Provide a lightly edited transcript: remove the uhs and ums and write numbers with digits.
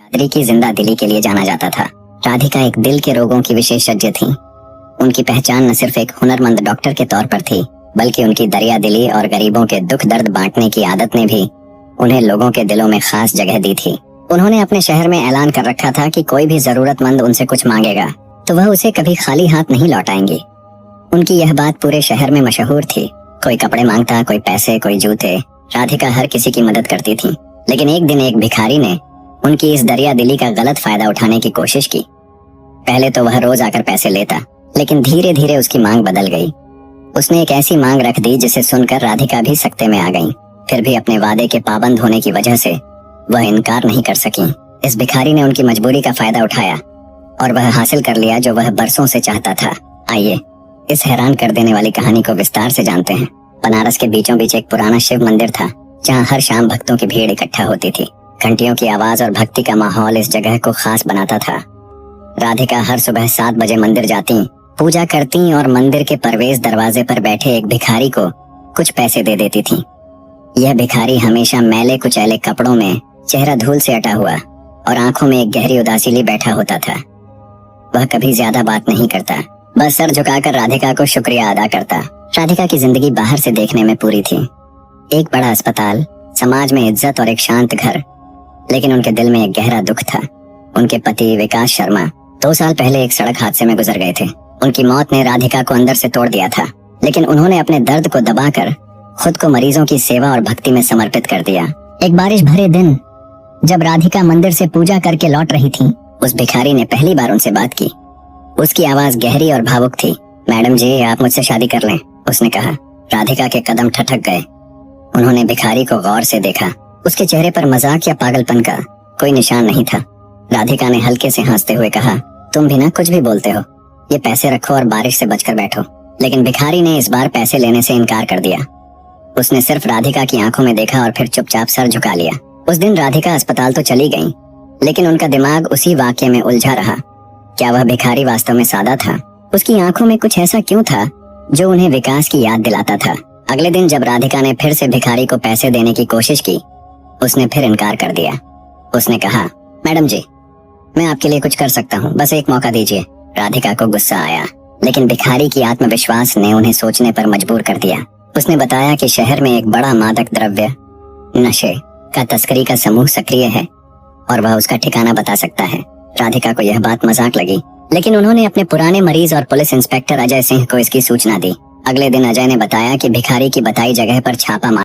बहादुरी की जिंदा दिली के लिए जाना जाता था। राधिका एक दिल के रोगों की विशेषज्ञ थी। उनकी पहचान न सिर्फ एक हुनरमंद डॉक्टर के तौर पर थी, बल्कि उनकी दरिया दिली और गरीबों के दुख दर्द बांटने की आदत ने भी उन्हें लोगों के दिलों में खास जगह दी थी। उन्होंने अपने शहर में ऐलान कर रखा था कि कोई भी जरूरतमंद उनसे कुछ मांगेगा तो वह उसे कभी खाली हाथ नहीं लौटाएंगी। उनकी यह बात पूरे शहर में मशहूर थी। कोई कपड़े मांगता, कोई पैसे, कोई जूते, राधिका हर किसी की मदद करती थी। लेकिन एक दिन एक भिखारी ने उनकी इस दरिया दिली का गलत फायदा उठाने की कोशिश की। पहले तो वह रोज आकर पैसे लेता, लेकिन धीरे धीरे उसकी मांग बदल गई। उसने एक ऐसी मांग रख दी जिसे सुनकर राधिका भी सकते में आ गईं। फिर भी अपने वादे के पाबंद होने की वजह से वह इनकार नहीं कर सकी। इस भिखारी ने उनकी मजबूरी का फायदा उठाया और वह हासिल कर लिया जो वह बरसों से चाहता था। आइए इस हैरान कर देने वाली कहानी को विस्तार से जानते हैं। बनारस के बीचों बीच एक पुराना शिव मंदिर था, जहाँ हर शाम भक्तों की भीड़ इकट्ठा होती थी। घंटियों की आवाज और भक्ति का माहौल इस जगह को खास बनाता था। राधिका हर सुबह 7 बजे मंदिर जाती, पूजा करती और मंदिर के प्रवेश दरवाजे पर बैठे एक भिखारी को कुछ पैसे दे देती थी। यह भिखारी हमेशा मैले कुचैले कपड़ों में, चेहरा धूल से अटा हुआ और आंखों में एक गहरी उदासी लिए बैठा होता था। वह कभी ज्यादा बात नहीं करता, बस सर झुकाकर राधिका को शुक्रिया अदा करता। राधिका की जिंदगी बाहर से देखने में पूरी थी। एक बड़ा अस्पताल, समाज में इज्जत और एक शांत घर। लेकिन उनके दिल में एक गहरा दुख था। उनके पति विकास शर्मा 2 साल पहले एक सड़क हादसे में गुजर गए थे। उनकी मौत ने राधिका को अंदर से तोड़ दिया था, लेकिन उन्होंने अपने दर्द को दबाकर खुद को मरीजों की सेवा और भक्ति में समर्पित कर दिया। एक बारिश भरे दिन जब राधिका मंदिर से पूजा करके लौट रही थी, उस भिखारी ने पहली बार उनसे बात की। उसकी आवाज गहरी और भावुक थी। मैडम जी, आप मुझसे शादी कर लें, उसने कहा। राधिका के कदम ठठक गए। उन्होंने भिखारी को गौर से देखा। उसके चेहरे पर मजाक या पागलपन का कोई निशान नहीं था। राधिका ने हल्के से हंसते हुए कहा, तुम भी ना कुछ भी बोलते हो, ये पैसे रखो और बारिश से बचकर बैठो। लेकिन भिखारी ने इस बार पैसे लेने से इनकार कर दिया। उसने सिर्फ राधिका की आंखों में देखा और फिर चुपचाप सर झुका लिया। उस दिन राधिका अस्पताल तो चली गई, लेकिन उनका दिमाग उसी वाक्य में उलझा रहा। क्या वह भिखारी वास्तव में सादा था? उसकी आंखों में कुछ ऐसा क्यों था जो उन्हें विकास की याद दिलाता था? अगले दिन जब राधिका ने फिर से भिखारी को पैसे देने की कोशिश की, उसने फिर इनकार कर दिया। उसने कहा, मैडम जी, मैं आपके लिए कुछ कर सकता हूँ, बस एक मौका दीजिए। राधिका को गुस्सा आया, लेकिन भिखारी की आत्मविश्वास ने उन्हें सोचने पर मजबूर कर दिया। उसने बताया कि शहर में एक बड़ा मादक द्रव्य, नशे का तस्करी का समूह सक्रिय है और वह उसका ठिकाना बता सकता है। राधिका को यह बात मजाक लगी, लेकिन उन्होंने अपने पुराने मरीज और पुलिस इंस्पेक्टर अजय सिंह को इसकी सूचना दी। अगले दिन अजय ने बताया कि भिखारी की बताई जगह पर छापा मार